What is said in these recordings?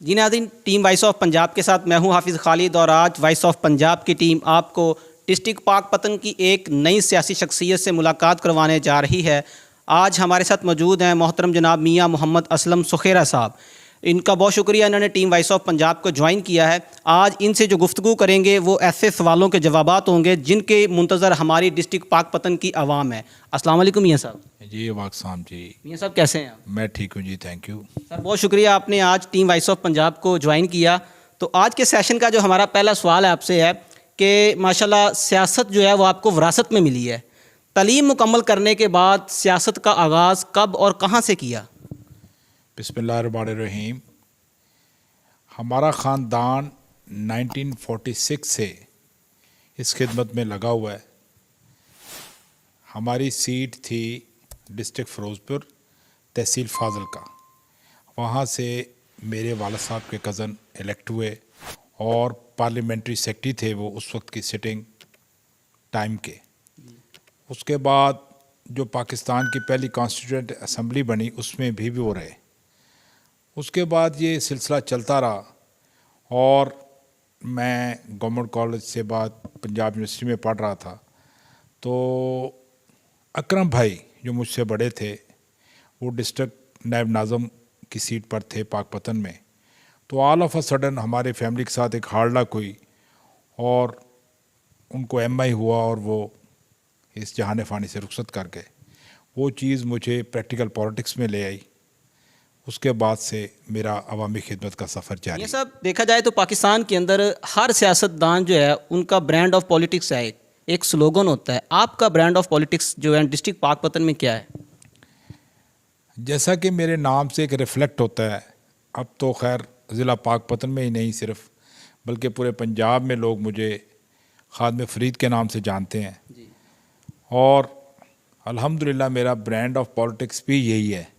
जी नाज़रीन, team voice of Punjab के साथ मैं हूं हाफिज़ खालिद और आज वॉइस ऑफ पंजाब की टीम आपको डिस्ट्रिक्ट पाकपतन की एक नई सियासी शख्सियत से मुलाकात करवाने जा रही है। आज हमारे साथ मौजूद हैं मोहतरम जनाब मियाँ मोहम्मद असलम सुखेरा साहब। इनका बहुत शुक्रिया, इन्होंने टीम वॉइस ऑफ पंजाब को ज्वाइन किया है। आज इनसे जो गुफ्तगू करेंगे वो ऐसे सवालों के जवाबात होंगे जिनके मुंतज़र हमारी डिस्ट्रिक्ट पाकपतन की आवाम है। अस्सलाम वालेकुम मियाँ साहब। जी वाक साहब जी। मियाँ साहब कैसे हैं आप? मैं ठीक हूँ जी, थैंक यू। सर बहुत शुक्रिया, आपने आज टीम वॉइस ऑफ पंजाब को ज्वाइन किया। तो आज के सेशन का जो हमारा पहला सवाल है आपसे है कि माशाल्लाह सियासत जो है वो आपको विरासत में मिली है। तालीम मुकम्मल करने के बाद सियासत का आगाज़ कब और कहाँ से किया? बिस्मिल्लाहिर्रहमानिर्रहीम। हमारा ख़ानदान 1946 से इस खिदमत में लगा हुआ है। हमारी सीट थी डिस्ट्रिक्ट फ़िरोज़पुर, तहसील फ़ाज़िल का। वहाँ से मेरे वालिद साहब के कज़न इलेक्ट हुए और पार्लियामेंट्री सेक्रेटरी थे वो उस वक्त की सिटिंग टाइम के। उसके बाद जो पाकिस्तान की पहली कॉन्स्टिट्यूएंट असम्बली बनी उसमें भी वो रहे। उसके बाद ये सिलसिला चलता रहा और मैं गवर्नमेंट कॉलेज से बाद पंजाब यूनिवर्सिटी में पढ़ रहा था। तो अकरम भाई जो मुझसे बड़े थे वो डिस्ट्रिक्ट नायब नाज़म की सीट पर थे पाकपतन में। तो ऑल ऑफ अ सडन हमारे फैमिली के साथ एक हार्ड लक हुई और उनको एमआई हुआ और वो इस जहान फ़ानी से रुखसत कर गए। वो चीज़ मुझे प्रैक्टिकल पॉलिटिक्स में ले आई। उसके बाद से मेरा अवामी खिदमत का सफ़र जारी। ये सब देखा जाए तो पाकिस्तान के अंदर हर सियासतदान जो है उनका ब्रांड ऑफ पॉलिटिक्स है, एक स्लोगन होता है। आपका ब्रांड ऑफ पॉलिटिक्स जो है डिस्ट्रिक्ट पाकपतन में क्या है? जैसा कि मेरे नाम से एक रिफ्लेक्ट होता है, अब तो खैर ज़िला पाकपतन में ही नहीं सिर्फ बल्कि पूरे पंजाब में लोग मुझे खादम फरीद के नाम से जानते हैं जी। और अल्हम्दुलिल्लाह मेरा ब्रांड ऑफ पॉलिटिक्स भी यही है,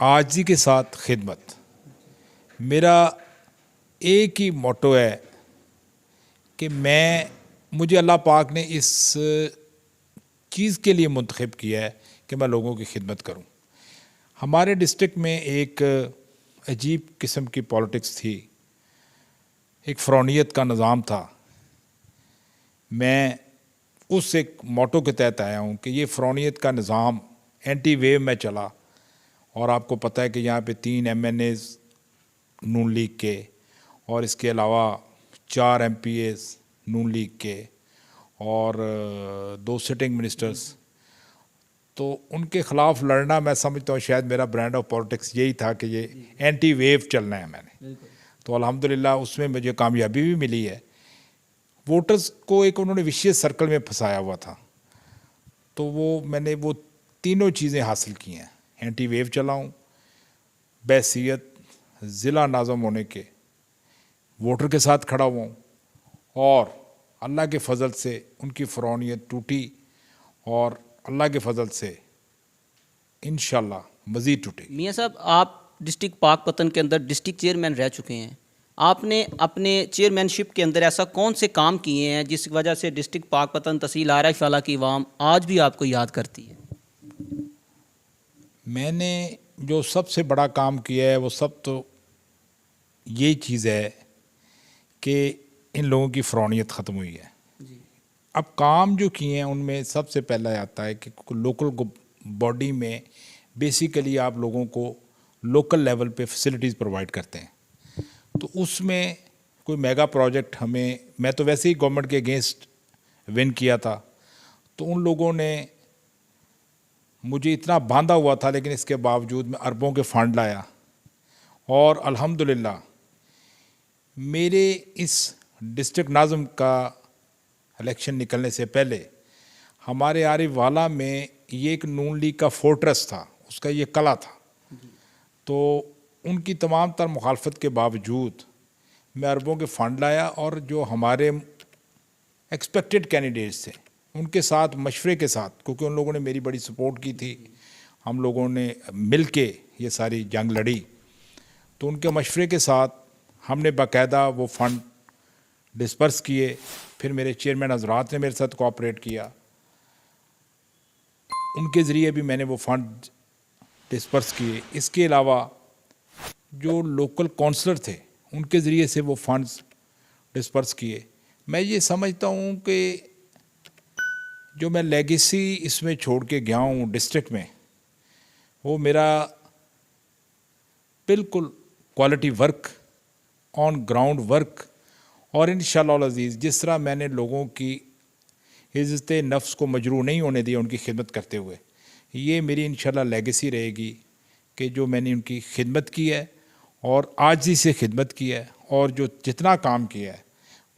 आजिज़ी के साथ खिदमत। मेरा एक ही मोटो है कि मुझे अल्लाह पाक ने इस चीज़ के लिए मुंतखब किया है कि मैं लोगों की खिदमत करूं। हमारे डिस्ट्रिक्ट में एक अजीब किस्म की पॉलिटिक्स थी, एक फ़रौनियत का निज़ाम था। मैं उस एक मोटो के तहत आया हूं कि ये फ़रौनियत का निज़ाम एंटी वेव में चला और आपको पता है कि यहाँ पे 3 MNAs नून लीग के और इसके अलावा 4 MPAs नून लीग के और 2 सिटिंग मिनिस्टर्स। तो उनके ख़िलाफ़ लड़ना मैं समझता हूँ शायद मेरा ब्रांड ऑफ पॉलिटिक्स यही था कि ये एंटी वेव चलना है मैंने। तो अल्हम्दुलिल्लाह उसमें मुझे कामयाबी भी मिली है। वोटर्स को एक उन्होंने विशेष सर्कल में फंसाया हुआ था, तो मैंने वो तीनों चीज़ें हासिल की हैं। एंटी वेव चलाऊँ, बैसियत ज़िला नाज़म होने के वोटर के साथ खड़ा हुआ और अल्लाह के फ़ज़ल से उनकी फ़रौनियत टूटी और अल्लाह के फ़ज़ल से इंशाल्लाह मज़ीद टूटेगी। मियाँ साहब, आप डिस्ट्रिक्ट पाकपतन के अंदर डिस्ट्रिक्ट चेयरमैन रह चुके हैं। आपने अपने चेयरमैनशिप के अंदर ऐसा कौन से काम किए हैं जिस वजह से डिस्ट्रिक्ट पाकपतन तहसील आरिफ वाला की आवाम आज भी आपको याद करती है? मैंने जो सबसे बड़ा काम किया है वो सब तो ये चीज़ है कि इन लोगों की फ़रौनियत ख़त्म हुई है। अब काम जो किए हैं उनमें सबसे पहला आता है कि लोकल बॉडी में बेसिकली आप लोगों को लोकल लेवल पे फैसिलिटीज़ प्रोवाइड करते हैं। तो उसमें कोई मेगा प्रोजेक्ट मैं तो वैसे ही गवर्नमेंट के अगेंस्ट विन किया था, तो उन लोगों ने मुझे इतना बांधा हुआ था, लेकिन इसके बावजूद मैं अरबों के फंड लाया और अल्हम्दुलिल्लाह मेरे इस डिस्ट्रिक्ट नाज़म का इलेक्शन निकलने से पहले हमारे आरिफ वाला में ये एक नून लीग का फोर्ट्रेस था, उसका ये कला था। तो उनकी तमाम तर मुखालफत के बावजूद मैं अरबों के फंड लाया और जो हमारे एक्सपेक्टेड कैंडिडेट्स थे उनके साथ मशवरे के साथ, क्योंकि उन लोगों ने मेरी बड़ी सपोर्ट की थी, हम लोगों ने मिल के ये सारी जंग लड़ी। तो उनके मशवरे के साथ हमने बाकायदा वो फ़ंड डिस्पर्स किए। फिर मेरे चेयरमैन हज़रात ने मेरे साथ कोऑपरेट किया, उनके ज़रिए भी मैंने वो फ़ंड डिस्पर्स किए। इसके अलावा जो लोकल काउंसलर थे उनके ज़रिए से वो फंड्स डिस्पर्स किए। मैं ये समझता हूँ कि जो मैं लेगेसी इसमें छोड़ के गया हूँ डिस्ट्रिक्ट में, वो मेरा बिल्कुल quality work, on ground work, और इंशाअल्लाह अज़ीज़ जिस तरह मैंने लोगों की इज़्ज़त नफ्स को मजरूह नहीं होने दिया उनकी खिदमत करते हुए, ये मेरी इंशाअल्लाह लेगेसी रहेगी कि जो मैंने उनकी खिदमत की है और आजिज़ी से खिदमत की है और जो जितना काम किया है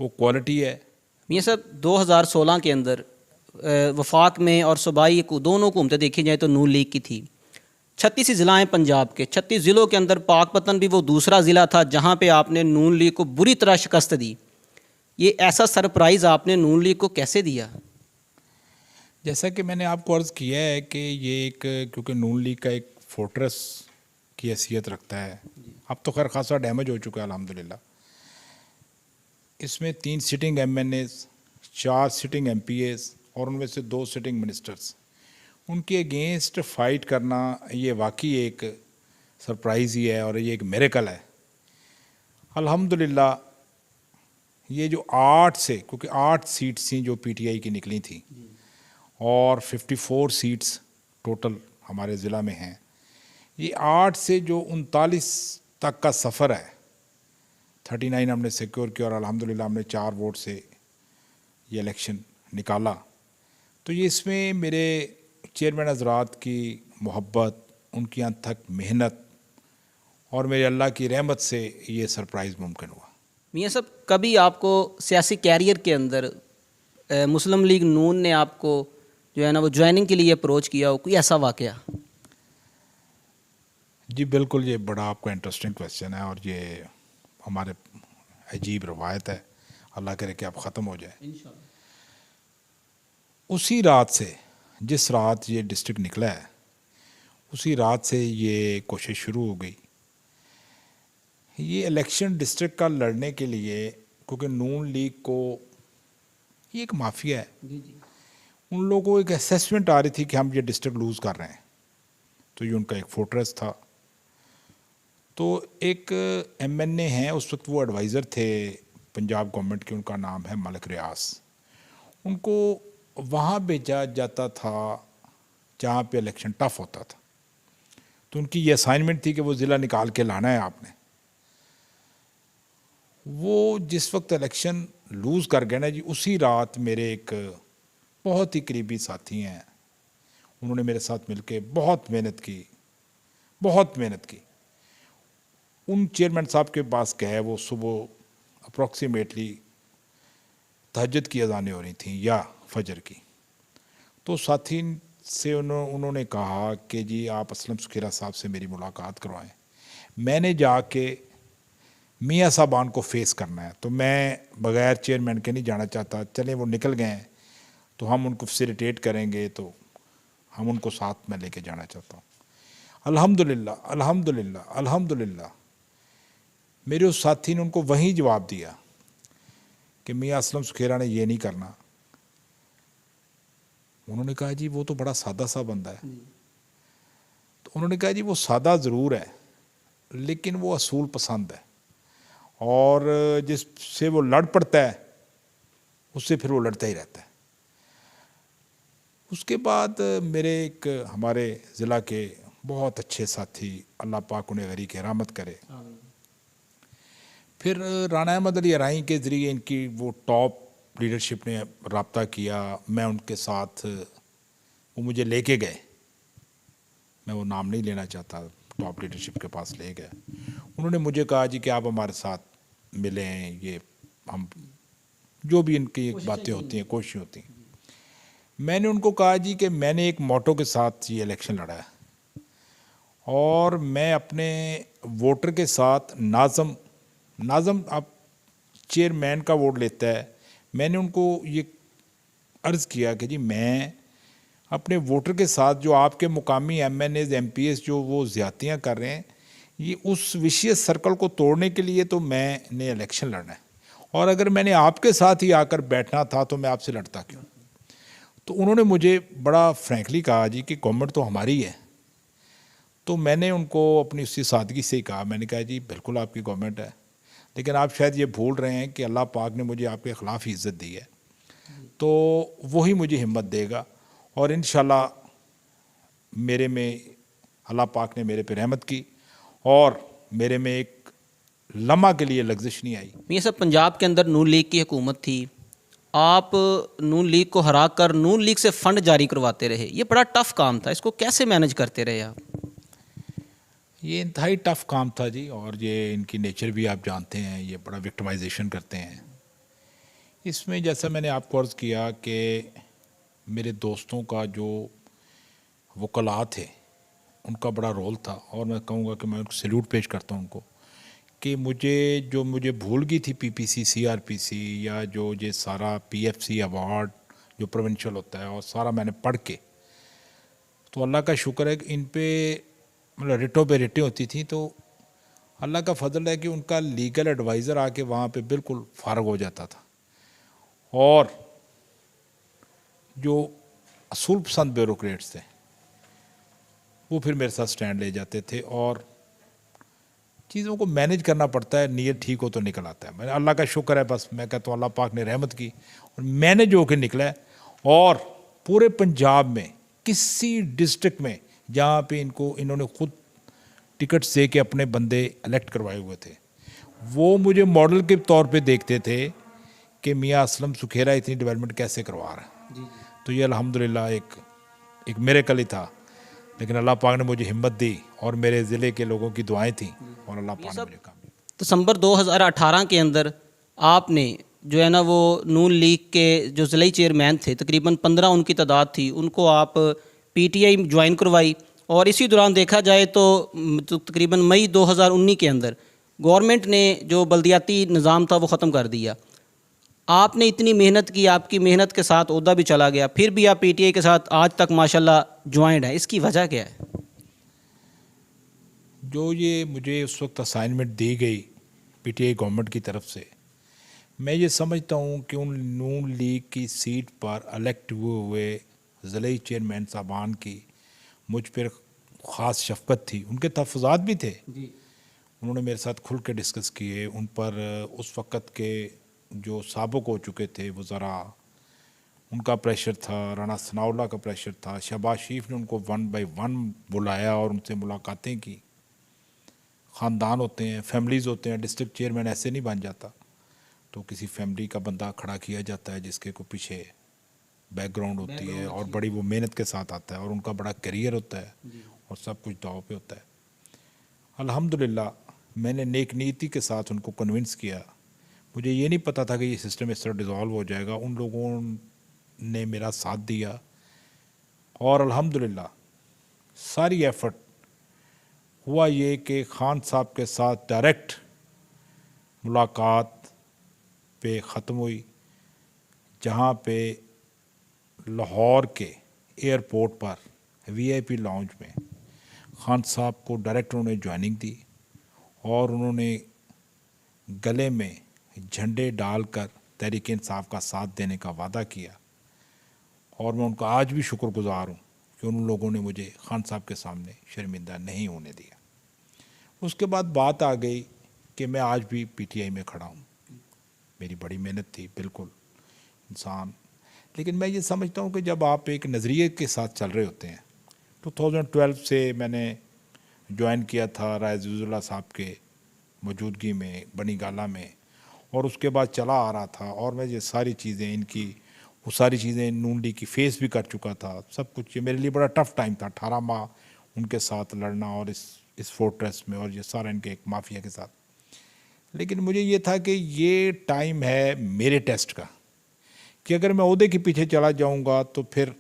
वो क्वालिटी है। मियाँ साहब 2016 के अंदर वफाक में और सूबाई दोनों हुकूमतें देखी जाए तो नून लीग की थी। 36 ज़िला हैं पंजाब के, 36 ज़िलों के अंदर पाकपतन भी वो दूसरा ज़िला था जहाँ पे आपने नून लीग को बुरी तरह शिकस्त दी। ये ऐसा सरप्राइज़ आपने नून लीग को कैसे दिया? जैसा कि मैंने आपको अर्ज़ किया है कि ये एक, क्योंकि नून लीग का एक फोर्ट्रेस की हैसियत रखता है, अब तो खैर खासा डैमेज हो चुका है अल्हम्दुलिल्लाह। इसमें 3 सिटिंग MNAs, 4 सिटिंग MPAs और उनमें से 2 सिटिंग मिनिस्टर्स, उनके अगेंस्ट फ़ाइट करना ये वाकई एक सरप्राइज़ ही है और ये एक मिरेकल है। अल्हम्दुलिल्लाह ये जो 8 से, क्योंकि 8 सीट्स थी जो PTI की निकली थी और 54 सीट्स टोटल हमारे ज़िला में हैं, ये 8 से जो 39 तक का सफ़र है, 39 हमने सिक्योर किया और अल्हम्दुलिल्लाह हमने 4 वोट से ये इलेक्शन निकाला। तो ये इसमें मेरे चेयरमैन हज़रात की मोहब्बत, उनकी अथक मेहनत और मेरे अल्लाह की रहमत से ये सरप्राइज़ मुमकिन हुआ। मियाँ साहब कभी आपको सियासी कैरियर के अंदर मुस्लिम लीग नून ने आपको जो है ना वो ज्वाइनिंग के लिए अप्रोच किया हो, कोई ऐसा वाक़या? जी बिल्कुल, ये बड़ा आपका इंटरेस्टिंग क्वेश्चन है और ये हमारे अजीब रवायत है, अल्लाह करे कि आप ख़त्म हो जाए। इंशाअल्लाह। उसी रात से, जिस रात ये डिस्ट्रिक्ट निकला है, उसी रात से ये कोशिश शुरू हो गई। ये इलेक्शन डिस्ट्रिक्ट का लड़ने के लिए, क्योंकि नून लीग को ये एक माफिया है, जी जी। उन लोगों को एक असेसमेंट आ रही थी कि हम ये डिस्ट्रिक्ट लूज़ कर रहे हैं, तो ये उनका एक फोर्ट्रेस था। तो एक MNA हैं, उस वक्त वो एडवाइज़र थे पंजाब गवर्नमेंट के, उनका नाम है मलिक रियास। उनको वहाँ भेजा जाता था जहाँ पे इलेक्शन टफ होता था, तो उनकी ये असाइनमेंट थी कि वो ज़िला निकाल के लाना है आपने। वो जिस वक्त इलेक्शन लूज़ कर गए ना जी, उसी रात मेरे एक बहुत ही करीबी साथी हैं, उन्होंने मेरे साथ मिलके बहुत मेहनत की। उन चेयरमैन साहब के पास गए, वो सुबह अप्रॉक्सीमेटली तहज्जुद की अज़ानें हो रही थी या फजर की, तो साथी से उन्होंने कहा कि जी आप असलम सुखेरा साहब से मेरी मुलाकात करवाएं, मैंने जाके मियाँ साहबान को फेस करना है। तो मैं बग़ैर चेयरमैन के नहीं जाना चाहता, चलें वो निकल गए हैं तो हम उनको फैसिलिटेट करेंगे, तो हम उनको साथ में लेके जाना चाहता हूँ। अल्हम्दुलिल्लाह मेरे उस साथी ने उनको वहीं जवाब दिया कि मियाँ असलम सुखेरा ने ये नहीं करना। उन्होंने कहा जी वो तो बड़ा सादा सा बंदा है। तो उन्होंने कहा जी वो सादा ज़रूर है लेकिन वो असूल पसंद है, और जिससे वो लड़ पड़ता है उससे फिर वो लड़ता ही रहता है। उसके बाद मेरे एक हमारे ज़िला के बहुत अच्छे साथी, अल्लाह पाक उन्हें गरी की रहमत करे, फिर राना अहमद अली अराई के ज़रिए इनकी वो टॉप लीडरशिप ने रब्ता किया। मैं उनके साथ, वो मुझे लेके गए, मैं वो नाम नहीं लेना चाहता, टॉप लीडरशिप के पास ले गए। उन्होंने मुझे कहा जी कि आप हमारे साथ मिलें, ये हम जो भी इनकी बातें होती हैं, कोशिशें होती हैं। मैंने उनको कहा जी कि मैंने एक मोटो के साथ ये इलेक्शन लड़ा है और मैं अपने वोटर के साथ नाज़म आप चेयरमैन का वोट लेता है, मैंने उनको ये अर्ज़ किया कि जी मैं अपने वोटर के साथ जो आपके मुकामी MNAs MPs जो वो ज़्यादतियाँ कर रहे हैं, ये उस विशियस सर्कल को तोड़ने के लिए तो मैंने इलेक्शन लड़ना है, और अगर मैंने आपके साथ ही आकर बैठना था तो मैं आपसे लड़ता क्यों। तो उन्होंने मुझे बड़ा फ्रैंकली कहा जी कि गवर्नमेंट तो हमारी है, तो मैंने उनको अपनी उसी सादगी से ही कहा, मैंने कहा जी बिल्कुल आपकी गवर्नमेंट है, लेकिन आप शायद ये भूल रहे हैं कि अल्लाह पाक ने मुझे आपके ख़िलाफ़ ही इज़्ज़त दी है, तो वही मुझे हिम्मत देगा और इंशाल्लाह मेरे में अल्लाह पाक ने मेरे पे रहमत की और मेरे में एक लम्हा के लिए लग्ज़िश नहीं आई। मियां साहब, पंजाब के अंदर नून लीग की हुकूमत थी, आप नून लीग को हरा कर नून लीग से फ़ंड जारी करवाते रहे, ये बड़ा टफ़ काम था, इसको कैसे मैनेज करते रहे आप? ये इंतहाई टफ़ काम था जी, और ये इनकी नेचर भी आप जानते हैं, ये बड़ा विक्टिमाइजेशन करते हैं। इसमें जैसा मैंने आपको अर्ज़ किया कि मेरे दोस्तों का जो वकला थे उनका बड़ा रोल था, और मैं कहूँगा कि मैं उनको सैल्यूट पेश करता हूँ उनको कि मुझे भूल गई थी पीपीसी, सीआरपीसी या जो ये सारा पीएफसी अवार्ड जो प्रोविंशियल होता है, और सारा मैंने पढ़ के, तो अल्लाह का शुक्र है कि इन पे मतलब रिटों पे रिटें होती थी, तो अल्लाह का फजल है कि उनका लीगल एडवाइज़र आके वहाँ पे बिल्कुल फारग हो जाता था, और जो असूल पसंद ब्यूरोक्रेट्स थे वो फिर मेरे साथ स्टैंड ले जाते थे, और चीज़ों को मैनेज करना पड़ता है, नीयत ठीक हो तो निकल आता है। मैंने अल्लाह का शुक्र है, बस मैं कहता हूँ अल्लाह पाक ने रहमत की और मैनेज होकर निकला है, और पूरे पंजाब में किसी डिस्ट्रिक्ट में जहाँ पे इन्होंने खुद टिकट से के अपने बंदे इलेक्ट करवाए हुए थे, वो मुझे मॉडल के तौर पे देखते थे कि मियाँ असलम सुखेरा इतनी डेवलपमेंट कैसे करवा रहा है। तो ये अल्हम्दुलिल्लाह एक मिरेकल ही था, लेकिन अल्लाह पाक ने मुझे हिम्मत दी और मेरे ज़िले के लोगों की दुआएं थी, और अल्लाह पाक ने मुझे काम दिया। दिसंबर 2018 के अंदर आपने जो है ना वो नून लीग के जो ज़िले चेयरमैन थे, तकरीबन 15 उनकी तादाद थी, उनको आप पीटीआई ज्वाइन करवाई, और इसी दौरान देखा जाए तो तकरीबन मई 2019 के अंदर गवर्नमेंट ने जो बल्दियाती निज़ाम था वो ख़त्म कर दिया। आपने इतनी मेहनत की, आपकी मेहनत के साथ ओहदा भी चला गया, फिर भी आप पीटीआई के साथ आज तक माशाल्लाह ज्वाइंट हैं, इसकी वजह क्या है? जो ये मुझे उस वक्त असाइनमेंट दी गई पीटीआई गवर्नमेंट की तरफ से, मैं ये समझता हूँ कि उन नून लीग की सीट पर इलेक्ट हुए ज़िले चेयरमैन साहबान की मुझ पर ख़ास शफ़क़त थी, उनके तहफ़्फ़ुज़ात भी थे जी। उन्होंने मेरे साथ खुल के डिस्कस किए, उन पर उस वक़्त के जो साबिक़ हो चुके थे वज़रा, उनका प्रेशर था, राना सनाउल्लाह का प्रेशर था, शहबाज शरीफ ने उनको 1 बाय 1 बुलाया और उनसे मुलाकातें की। ख़ानदान होते हैं, फैमिलीज़ होते हैं, डिस्ट्रिक्ट चेयरमैन ऐसे नहीं बन जाता, तो किसी फैमिली का बंदा खड़ा किया जाता है जिसके को पीछे बैकग्राउंड होती है और बड़ी वो मेहनत के साथ आता है, और उनका बड़ा करियर होता है और सब कुछ दाव पे होता है। अल्हम्दुलिल्लाह मैंने नेक नीति के साथ उनको कन्विंस किया। मुझे ये नहीं पता था कि ये सिस्टम इस तरह डिज़ोल्व हो जाएगा, उन लोगों ने मेरा साथ दिया, और अल्हम्दुलिल्लाह सारी एफ़र्ट हुआ ये कि ख़ान साहब के साथ डायरेक्ट मुलाकात पे ख़त्म हुई, जहाँ पे लाहौर के एयरपोर्ट पर वीआईपी लाउंज में ख़ान साहब को डायरेक्ट उन्होंने ज्वाइनिंग दी, और उन्होंने गले में झंडे डालकर तहरीक इंसाफ का साथ देने का वादा किया, और मैं उनका आज भी शुक्रगुज़ार हूँ कि उन लोगों ने मुझे ख़ान साहब के सामने शर्मिंदा नहीं होने दिया। उसके बाद बात आ गई कि मैं आज भी पीटीआई में खड़ा हूँ, मेरी बड़ी मेहनत थी, बिल्कुल इंसान, लेकिन मैं ये समझता हूँ कि जब आप एक नज़रिए के साथ चल रहे होते हैं, 2012 से मैंने ज्वाइन किया था रायजुल्ला साहब के मौजूदगी में बनी गाला में, और उसके बाद चला आ रहा था, और मैं ये सारी चीज़ें इनकी वो सारी चीज़ें नून लीग की फेस भी कर चुका था, सब कुछ। ये मेरे लिए बड़ा टफ़ टाइम था, 18 माह उनके साथ लड़ना, और इस फोर्ट्रेस में, और ये सारा इनके एक माफिया के साथ। लेकिन मुझे ये था कि ये टाइम है मेरे टेस्ट का, कि अगर मैं ओहदे के पीछे चला जाऊंगा तो फिर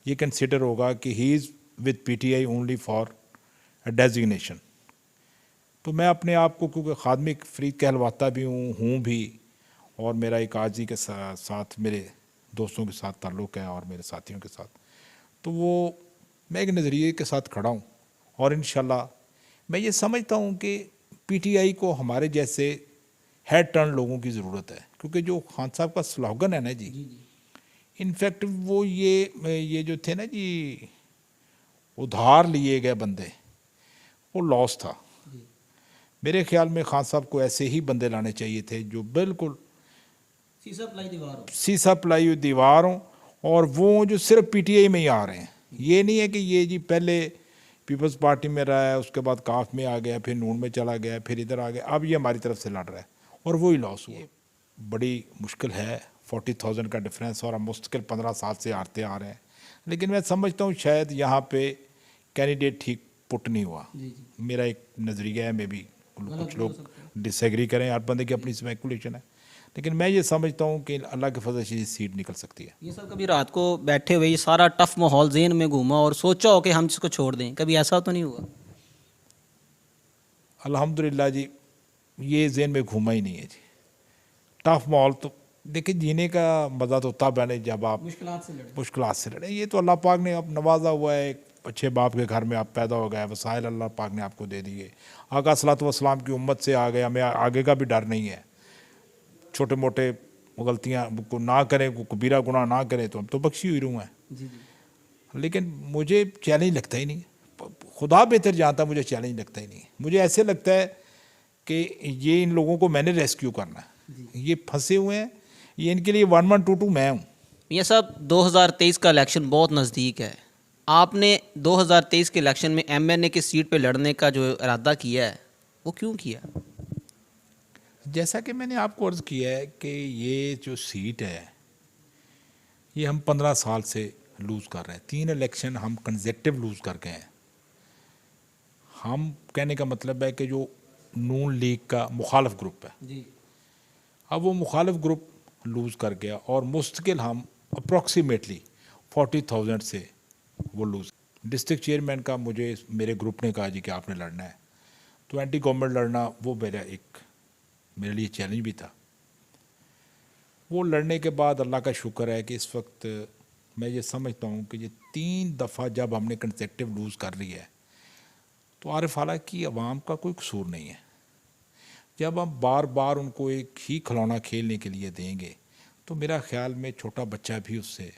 ये कंसिडर होगा कि he is with PTI only for a designation. तो मैं अपने आप को, क्योंकि खादमी फरीद कहलवाता भी हूँ भी, और मेरा एक आजी के साथ मेरे दोस्तों के साथ ताल्लुक़ है और मेरे साथियों के साथ, तो वो मैं एक नज़रिए के साथ खड़ा हूँ, और इंशाल्लाह मैं ये समझता हूँ कि पीटीआई को हमारे जैसे हेड टर्न लोगों की ज़रूरत है, क्योंकि जो ख़ान साहब का स्लोगन है ना जी, इनफैक्ट वो ये जो थे ना जी, उधार लिए गए बंदे, वो लॉस था। मेरे ख्याल में खान साहब को ऐसे ही बंदे लाने चाहिए थे जो बिल्कुल सीसा प्लाई हुई दीवार हों, और वो जो सिर्फ पीटीआई में ही आ रहे हैं। ये नहीं है कि ये जी पहले पीपल्स पार्टी में रहा है, उसके बाद काफ में आ गया, फिर नून में चला गया, फिर इधर आ गया, अब ये हमारी तरफ से लड़ रहा है और वही लॉस हुआ। बड़ी मुश्किल है, 40,000 का डिफरेंस, और हम मुश्किल 15 साल से हारते आ रहे हैं। लेकिन मैं समझता हूँ शायद यहाँ पे कैंडिडेट ठीक पुट नहीं हुआ। मेरा एक नज़रिया है, मे भी कुछ लोग डिसएग्री करें, हर बंदे की अपनी स्पेकुलेशन है, लेकिन मैं ये समझता हूँ कि अल्लाह के फजल से सीट निकल सकती है। ये सब कभी रात को बैठे हुए ये सारा टफ माहौल जेहन में घूमा और सोचा हो कि हम इसको छोड़ दें, कभी ऐसा तो नहीं हुआ? अल्हम्दुलिल्लाह जी, ये जेहन में घूमा ही नहीं है जी। टफ माहौल तो देखिए, जीने का मज़ा तो तब है जब आप मुश्किलात से लड़े। ये तो अल्लाह पाक ने अब नवाजा हुआ है, एक अच्छे बाप के घर में आप पैदा हो गए, वसाइल अल्लाह पाक ने आपको दे दिए, आका सल्लल्लाहु अलैहि वसल्लम की उम्मत से आ गए, हमें आगे का भी डर नहीं है। छोटे मोटे गलतियाँ को ना करें, कबीरा गुनाह ना करें तो हम तो बख्शी हुई रूह हैं। लेकिन मुझे चैलेंज लगता ही नहीं, खुदा बेहतर जानता, मुझे चैलेंज लगता ही नहीं। मुझे ऐसे लगता है कि ये इन लोगों को मैंने रेस्क्यू करना है, ये फंसे हुए हैं, ये इनके लिए 1122 मैं हूँ। मियाँ साहब, 2023 का इलेक्शन बहुत नज़दीक है। आपने 2023 के इलेक्शन में एमएनए की सीट पे लड़ने का जो इरादा किया है वो क्यों किया? जैसा कि मैंने आपको अर्ज़ किया है कि ये जो सीट है ये हम 15 साल से लूज़ कर रहे हैं। 3 इलेक्शन हम कंसेक्टिव लूज़ कर गए हैं। हम कहने का मतलब है कि जो नून लीग का मुखालिफ ग्रुप है जी, अब वो मुखालिफ ग्रुप लूज़ कर गया, और मुस्तकिल हम अप्रॉक्सीमेटली 40,000 से वो लूज़। डिस्ट्रिक्ट चेयरमैन का मुझे मेरे ग्रुप ने कहा जी कि आपने लड़ना है, तो एंटी गवर्नमेंट लड़ना वो मेरे लिए चैलेंज भी था। वो लड़ने के बाद अल्लाह का शुक्र है कि इस वक्त मैं ये समझता हूँ कि ये 3 दफ़ा जब हमने कंसेक्टिव लूज़ कर ली है तो आरिफ आला की आवाम का कोई कसूर नहीं है। जब हम बार बार उनको एक ही खिलौना खेलने के लिए देंगे तो मेरा ख्याल में छोटा बच्चा भी उससे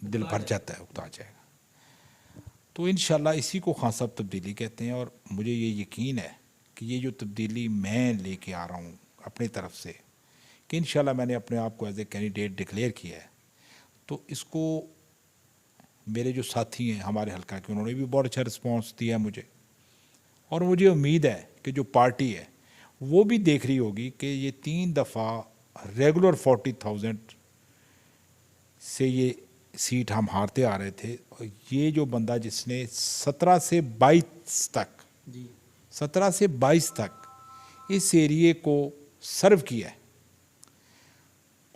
दिल भर जाता है, उकता जाएगा। तो इंशाल्लाह इसी को खान साहब तब्दीली कहते हैं, और मुझे ये यकीन है कि ये जो तब्दीली मैं लेके आ रहा हूँ अपनी तरफ से, कि इंशाल्लाह मैंने अपने आप को एज ए कैंडिडेट डिक्लेयर किया है, तो इसको मेरे जो साथी हैं हमारे हल्का के, उन्होंने भी बहुत अच्छा रिस्पॉन्स दिया मुझे, और मुझे उम्मीद है कि जो पार्टी है वो भी देख रही होगी कि ये 3 दफ़ा रेगुलर 40,000 से ये सीट हम हारते आ रहे थे, और ये जो बंदा जिसने 17 से 22 तक इस एरिए को सर्व किया है,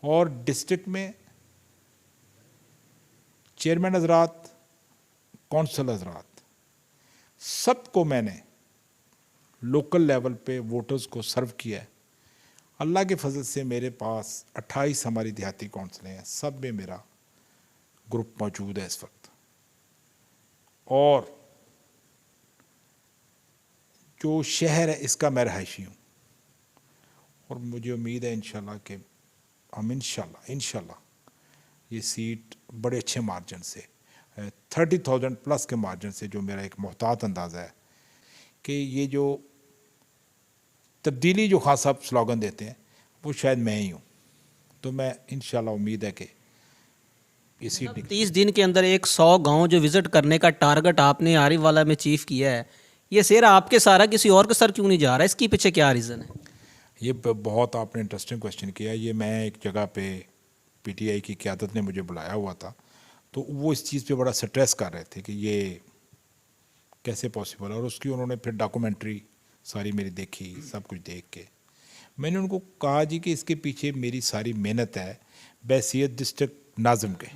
और डिस्ट्रिक्ट में चेयरमैन हजरात, कौंसल हजरात, सबको मैंने लोकल लेवल पे वोटर्स को सर्व किया है। अल्लाह के फजल से मेरे पास 28 हमारी देहाती कौंसलें हैं, सब में मेरा ग्रुप मौजूद है इस वक्त, और जो शहर है इसका मैं रहायशी हूँ, और मुझे उम्मीद है इंशाल्लाह कि हम इंशाल्लाह ये सीट बड़े अच्छे मार्जिन से 30,000 प्लस के मार्जिन से, जो मेरा एक मोहतात अंदाज़ा है कि ये जो तब्दीली जो खान साहब स्लोगन देते हैं वो शायद मैं ही हूँ। तो मैं इंशाल्लाह उम्मीद है कि ये सीट 30 दिन के अंदर 100 गांव जो विज़िट करने का टारगेट आपने आरिफ वाला में चीफ किया है, ये सेरा आपके सारा किसी और के सर क्यों नहीं जा रहा है? इसके पीछे क्या रीज़न है? ये बहुत आपने इंटरेस्टिंग क्वेश्चन किया। ये मैं एक जगह पे पीटीआई की क़यादत ने मुझे बुलाया हुआ था, तो वो इस चीज़ पे बड़ा स्ट्रेस कर रहे थे कि ये कैसे पॉसिबल है, और उसकी उन्होंने फिर डॉक्यूमेंट्री सारी मेरी देखी। सब कुछ देख के मैंने उनको कहा जी कि इसके पीछे मेरी सारी मेहनत है बैसियत डिस्ट्रिक्ट नाज़िम के,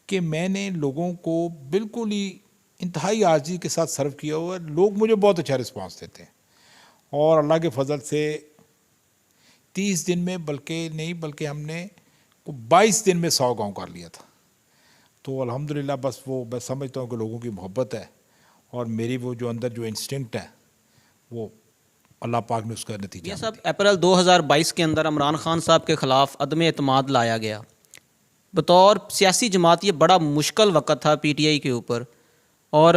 कि मैंने लोगों को बिल्कुल ही इंतहाई आर्जी के साथ सर्व किया हुआ है। लोग मुझे बहुत अच्छा रिस्पांस देते हैं, और अल्लाह के फजल से 30 दिन में बल्कि हमने 22 दिन में 100 गाँव कर लिया था। तो अल्हम्दुलिल्लाह बस वो मैं समझता हूँ कि लोगों की मोहब्बत है, और मेरी वो जो अंदर जो इंस्टिंक्ट है वो अल्लाह पाक ने उसका नतीजा। ये सब अप्रैल 2022 के अंदर इमरान खान साहब के ख़िलाफ़ अदम एतमाद लाया गया। बतौर सियासी जमात ये बड़ा मुश्किल वक़्त था पीटीआई के ऊपर, और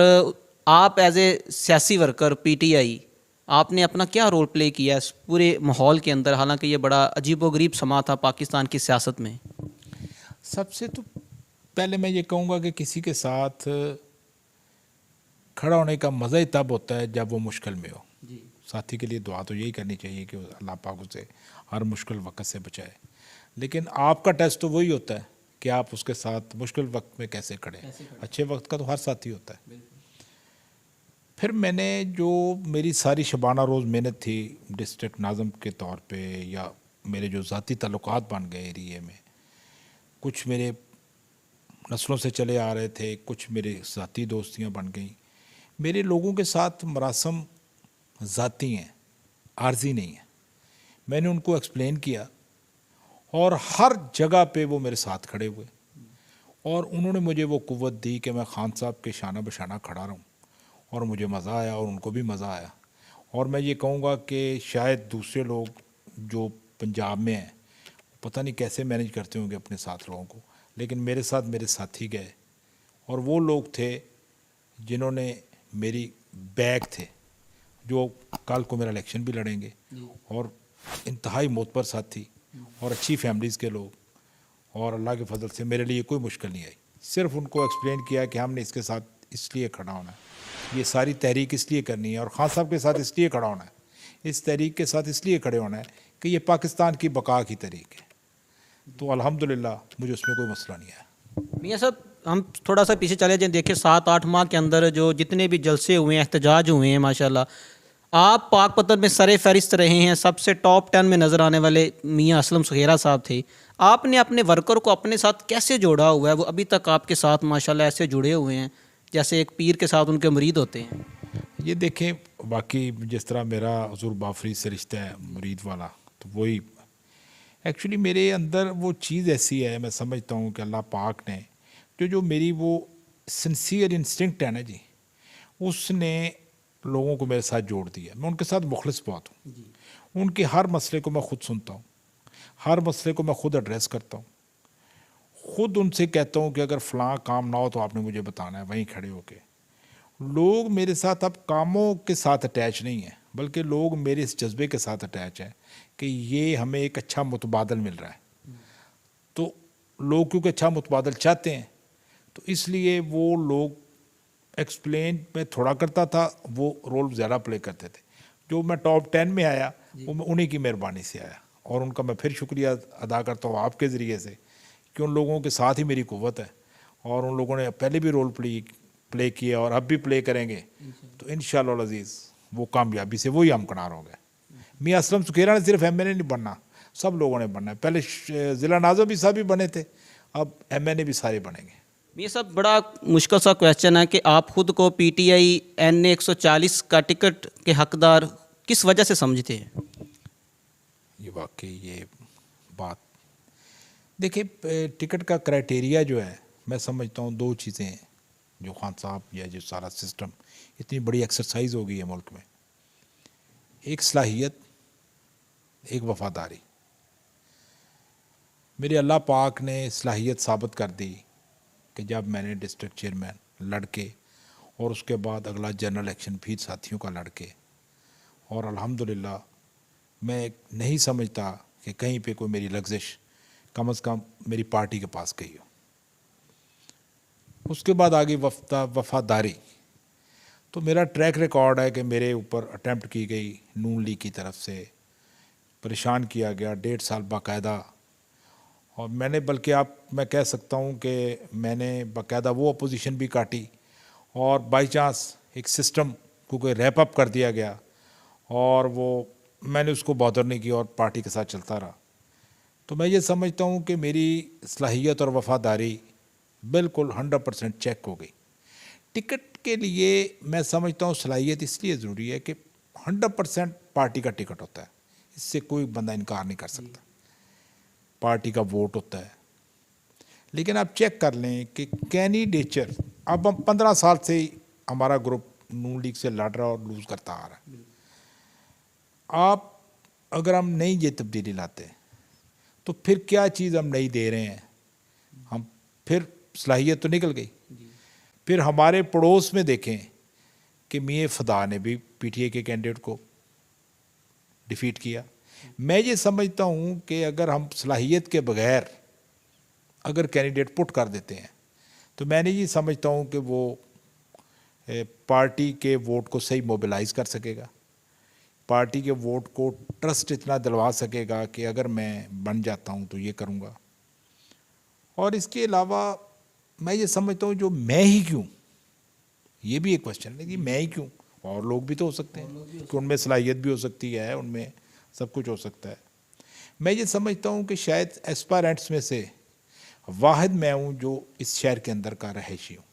आप एज ए सियासी वर्कर पीटीआई आपने अपना क्या रोल प्ले किया इस पूरे माहौल के अंदर, हालांकि ये बड़ा अजीबोगरीब समा था पाकिस्तान की सियासत में? सबसे तो पहले मैं ये कहूँगा कि किसी के साथ खड़ा होने का मज़ा ही तब होता है जब वो मुश्किल में हो। जी। साथी के लिए दुआ तो यही करनी चाहिए कि अल्लाह पाक उसे हर मुश्किल वक्त से बचाए, लेकिन आपका टेस्ट तो वही होता है कि आप उसके साथ मुश्किल वक्त में कैसे खड़े। अच्छे वक्त का तो हर साथी होता है। फिर मैंने जो मेरी सारी शबाना रोज़ मेहनत थी डिस्ट्रिक्ट नाज़म के तौर पे, या मेरे जो ज़ाती ताल्लुकात बन गए एरिए में, कुछ मेरे नस्लों से चले आ रहे थे, कुछ मेरे ज़ाती दोस्तियाँ बन गई। मेरे लोगों के साथ मरासम ज़ाती हैं, आर्जी नहीं है। मैंने उनको एक्सप्लेन किया और हर जगह पे वो मेरे साथ खड़े हुए और उन्होंने मुझे वो कुव्वत दी कि मैं खान साहब के शाना बशाना खड़ा रहूं, और मुझे मज़ा आया और उनको भी मज़ा आया। और मैं ये कहूँगा कि शायद दूसरे लोग जो पंजाब में हैं पता नहीं कैसे मैनेज करते होंगे अपने साथ लोगों को, लेकिन मेरे साथ मेरे साथी गए और वो लोग थे जिन्होंने मेरी बैक थे, जो कल को मेरा इलेक्शन भी लड़ेंगे, और इंतहाई मोतबर साथी और अच्छी फैमिलीज़ के लोग, और अल्लाह के फजल से मेरे लिए कोई मुश्किल नहीं आई। सिर्फ उनको एक्सप्लेन किया कि हमने इसके साथ इसलिए खड़ा होना है, ये सारी तहरीक इसलिए करनी है, और खान साहब के साथ इसलिए खड़ा होना है, इस तहरीक के साथ इसलिए खड़े होना है कि ये पाकिस्तान की बका की तहरीक है। तो अल्हम्दुलिल्लाह मुझे उसमें कोई मसला नहीं आया। मियाँ साहब, हम थोड़ा सा पीछे चले जाएं, देखिए 7-8 माह के अंदर जो जितने भी जलसे हुए हैं, एहतजाज हुए हैं, माशाल्लाह आप पाकपतन में सरे फहरिस्त रहे हैं, सबसे टॉप 10 में नज़र आने वाले मियाँ असलम सुहेरा साहब थे। आपने अपने वर्कर को अपने साथ कैसे जोड़ा हुआ है? वो अभी तक आपके साथ माशाल्लाह ऐसे जुड़े हुए हैं जैसे एक पीर के साथ उनके मुरीद होते हैं। ये देखें, बाकी जिस तरह मेरा हुज़ूर बाफरी से रिश्ता है मुरीद वाला, तो वही एक्चुअली मेरे अंदर वो चीज़ ऐसी है, मैं समझता हूँ कि अल्लाह पाक ने जो मेरी वो सिंसियर इंस्टिंक्ट है ना जी, उसने लोगों को मेरे साथ जोड़ दिया। मैं उनके साथ मुखलिस बहुत हूँ। उनके हर मसले को मैं खुद सुनता हूँ, हर मसले को मैं खुद एड्रेस करता हूँ, खुद उनसे कहता हूँ कि अगर फ़लाँ काम ना हो तो आपने मुझे बताना है, वहीं खड़े होके। लोग मेरे साथ अब कामों के साथ अटैच नहीं है, बल्कि लोग मेरे इस जज्बे के साथ अटैच हैं कि ये हमें एक अच्छा मुतबादल मिल रहा है। तो लोग क्योंकि अच्छा मुतबादल चाहते हैं, तो इसलिए वो लोग एक्सप्लेन मैं थोड़ा करता था, वो रोल ज़्यादा प्ले करते थे। जो मैं टॉप 10 में आया वो मैं उन्हीं की मेहरबानी से आया, और उनका मैं फिर शुक्रिया अदा करता हूँ आपके ज़रिए से कि उन लोगों के साथ ही मेरी क़ुव्वत है, और उन लोगों ने पहले भी रोल प्ले किया और अब भी प्ले करेंगे। तो इंशाअल्लाह अज़ीज़ वो कामयाबी से वही हमकनार हो गए। मियाँ असलम सुखेरा ने सिर्फ MNA नहीं बनना, सब लोगों ने बनना है। पहले ज़िला नाज़िम भी साहब भी बने थे, अब MNA भी सारे बनेंगे। ये सब बड़ा मुश्किल सा क्वेश्चन है कि आप खुद को PTI NA 140 का टिकट के हकदार किस वजह से समझते हैं? ये वाकई ये बात देखिए, टिकट का क्राइटेरिया जो है, मैं समझता हूँ दो चीज़ें हैं जो खान साहब या जो सारा सिस्टम इतनी बड़ी एक्सरसाइज हो गई है मुल्क में। एक सलाहियत, एक वफादारी। मेरे अल्लाह पाक ने सलाहियत साबित कर दी कि जब मैंने डिस्ट्रिक्ट चेयरमैन लड़के और उसके बाद अगला जनरल इलेक्शन फिर साथियों का लड़के, और अल्हम्दुलिल्लाह मैं नहीं समझता कि कहीं पे कोई मेरी लग्जिश कम से कम मेरी पार्टी के पास गई हो। उसके बाद आगे वफादारी। तो मेरा ट्रैक रिकॉर्ड है कि मेरे ऊपर अटेम्प्ट की गई, नून लीग की तरफ से परेशान किया गया 1.5 साल बाकायदा, और मैंने बल्कि मैं कह सकता हूँ कि मैंने बाकायदा वो अपोजिशन भी काटी, और बाई चांस एक सिस्टम को कोई रैप अप कर दिया गया और वो मैंने उसको बॉदर नहीं किया और पार्टी के साथ चलता रहा। तो मैं ये समझता हूँ कि मेरी सलाहियत और वफादारी बिल्कुल 100% चेक हो गई। टिकट के लिए मैं समझता हूँ सलाहियत इसलिए ज़रूरी है कि 100% पार्टी का टिकट होता है, इससे कोई बंदा इनकार नहीं कर सकता। पार्टी का वोट होता है, लेकिन आप चेक कर लें कि कैंडिडेचर, अब हम 15 साल से हमारा ग्रुप नून लीग से लड़ रहा और लूज़ करता आ रहा है। आप अगर हम नई ये तब्दीली लाते तो फिर क्या चीज़ हम नहीं दे रहे हैं, हम फिर सलाहियत तो निकल गई। फिर हमारे पड़ोस में देखें कि मियां फदा ने भी पीटीआई के कैंडिडेट को डिफीट किया। मैं ये समझता हूँ कि अगर हम सलाहियत के बगैर अगर कैंडिडेट पुट कर देते हैं तो मैं नहीं ये समझता हूँ कि वो पार्टी के वोट को सही मोबिलाइज कर सकेगा, पार्टी के वोट को ट्रस्ट इतना दिलवा सकेगा कि अगर मैं बन जाता हूँ तो ये करूँगा। और इसके अलावा मैं ये समझता हूँ जो मैं ही क्यों, ये भी एक क्वेश्चन है कि मैं ही क्यों, और लोग भी तो हो सकते हैं कि उनमें सलाहियत भी हो सकती है, उनमें सब कुछ हो सकता है। मैं ये समझता हूँ कि शायद एस्पायरेंट्स में से वाहिद मैं हूँ जो इस शहर के अंदर का रहायशी हूँ।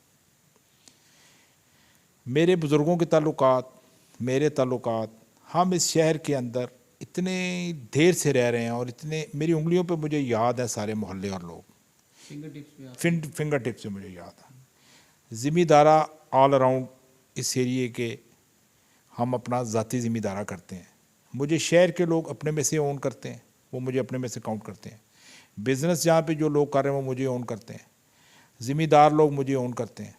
मेरे बुज़ुर्गों के ताल्लुकात, मेरे ताल्लुकात, हम इस शहर के अंदर इतने देर से रह रहे हैं और इतने, मेरी उंगलियों पे मुझे याद है सारे मोहल्ले और लोग, फिंगर टिप से मुझे याद है। ज़िम्मेदारा ऑल अराउंड इस एरिए के हम अपना ज़ाती ज़िम्मेदारा करते हैं। मुझे शहर के लोग अपने में से ओन करते हैं, वो मुझे अपने में से काउंट करते हैं। बिज़नेस जहाँ पे जो लोग कर रहे हैं वो मुझे ओन करते हैं, ज़िम्मेदार लोग मुझे ओन करते हैं।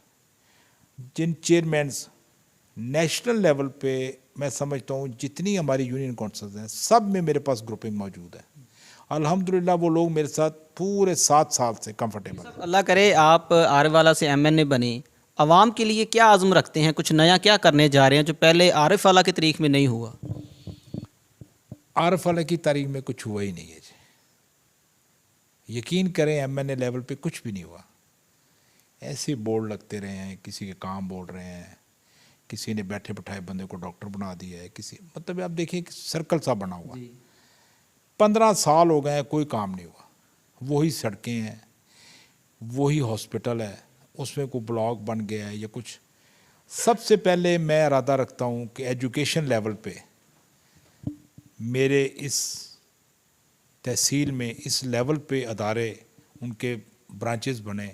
जिन चेयरमैन्स नेशनल लेवल पे मैं समझता हूँ जितनी हमारी यूनियन काउंसिल्स हैं सब में मेरे पास ग्रुपिंग मौजूद है। अल्हम्दुलिल्लाह वो लोग मेरे साथ पूरे 7 साल से कंफर्टेबल हैं। अल्लाह करे आप आरवाला से एमएनए बने, आवाम के लिए क्या आज़म रखते हैं, कुछ नया क्या करने जा रहे हैं जो पहले आरिफ वाला की तारीख में नहीं हुआ? आरिफ वाला की तारीख में कुछ हुआ ही नहीं है जी, यकीन करें एमएनए लेवल पे कुछ भी नहीं हुआ। ऐसे बोर्ड लगते रहे हैं, किसी के काम बोल रहे हैं, किसी ने बैठे बिठाए बंदे को डॉक्टर बना दिया है, किसी, मतलब आप देखिए सर्कल सा बना हुआ। 15 साल हो गए हैं, कोई काम नहीं हुआ। वही सड़कें हैं, वही हॉस्पिटल है, उसमें कोई ब्लॉक बन गया है या कुछ। सबसे पहले मैं इरादा रखता हूँ कि एजुकेशन लेवल पे मेरे इस तहसील में इस लेवल पे अदारे, उनके ब्रांचेस बने।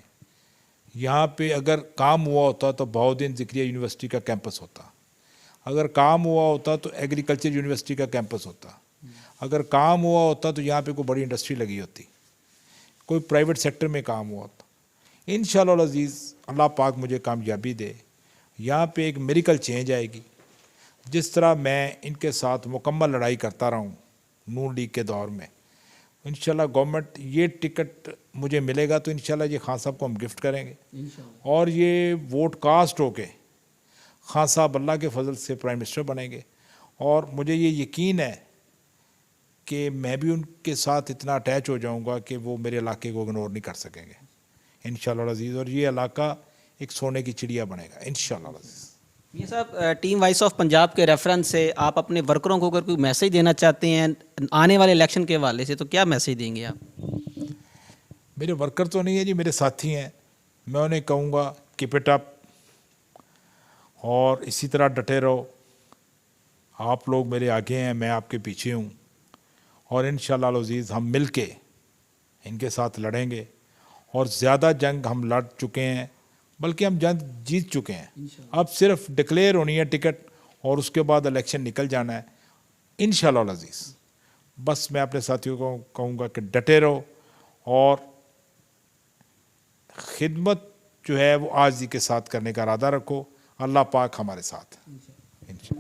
यहाँ पे अगर काम हुआ होता तो बहाउद्दीन ज़िक्रिया यूनिवर्सिटी का कैंपस होता, अगर काम हुआ होता तो एग्रीकल्चर यूनिवर्सिटी का कैंपस होता, अगर काम हुआ होता तो यहाँ पे कोई बड़ी इंडस्ट्री लगी होती, कोई प्राइवेट सेक्टर में काम हुआ होता। इंशाअल्लाह अज़ीज़ अल्लाह पाक मुझे कामयाबी दे, यहाँ पे एक मिरेकल चेंज आएगी। जिस तरह मैं इनके साथ मुकम्मल लड़ाई करता रहा हूँ नून लीग के दौर में, इंशाल्लाह गवर्नमेंट ये टिकट मुझे मिलेगा तो इंशाल्लाह ये खान साहब को हम गिफ्ट करेंगे और ये वोट कास्ट होके खान साहब अल्लाह के फजल से प्राइम मिनिस्टर बनेंगे। और मुझे ये यकीन है कि मैं भी उनके साथ इतना अटैच हो जाऊंगा कि वो मेरे इलाके को इग्नोर नहीं कर सकेंगे इंशाल्लाह अज़ीज़, और ये इलाका एक सोने की चिड़िया बनेगा इंशाल्लाह अज़ीज़। ये साहब टीम वॉइस ऑफ पंजाब के रेफरेंस से आप अपने वर्करों को अगर कोई मैसेज देना चाहते हैं आने वाले इलेक्शन के हवाले से तो क्या मैसेज देंगे आप? मेरे वर्कर तो नहीं है जी, मेरे साथी हैं। मैं उन्हें कहूँगा कीप इट अप और इसी तरह डटे रहो। आप लोग मेरे आगे हैं, मैं आपके पीछे हूँ और इंशाअल्लाह अज़ीज़ हम मिल के इनके साथ लड़ेंगे। और ज़्यादा जंग हम लड़ चुके हैं, बल्कि हम जंग जीत चुके हैं। अब सिर्फ डिक्लेयर होनी है टिकट और उसके बाद इलेक्शन निकल जाना है इंशाअल्लाह अज़ीज़। बस मैं अपने साथियों को कहूँगा कि डटे रहो और खिदमत जो है वो आज़ी के साथ करने का इरादा रखो। अल्लाह पाक हमारे साथ।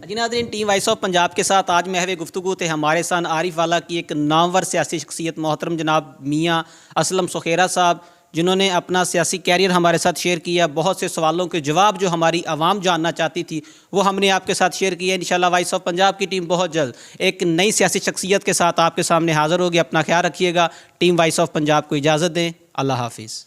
जी नाज़रीन, टीम वॉइस ऑफ पंजाब के साथ आज महवे गुफ्तगू थे हमारे साथ आरिफ वाला की एक नामवर सियासी शख्सियत मोहतरम जनाब मियाँ असलम सुखेरा साहब, जिन्होंने अपना सियासी कैरियर हमारे साथ शेयर किया। बहुत से सवालों के जवाब जो हमारी आवाम जानना चाहती थी वो हमने आपके साथ शेयर किया। इंशाल्लाह वॉइस ऑफ पंजाब की टीम बहुत जल्द एक नई सियासी शख्सियत के साथ आपके सामने हाज़िर होगी। अपना ख्याल रखिएगा। टीम वॉइस ऑफ पंजाब को इजाज़त दें। अल्लाह हाफिज़।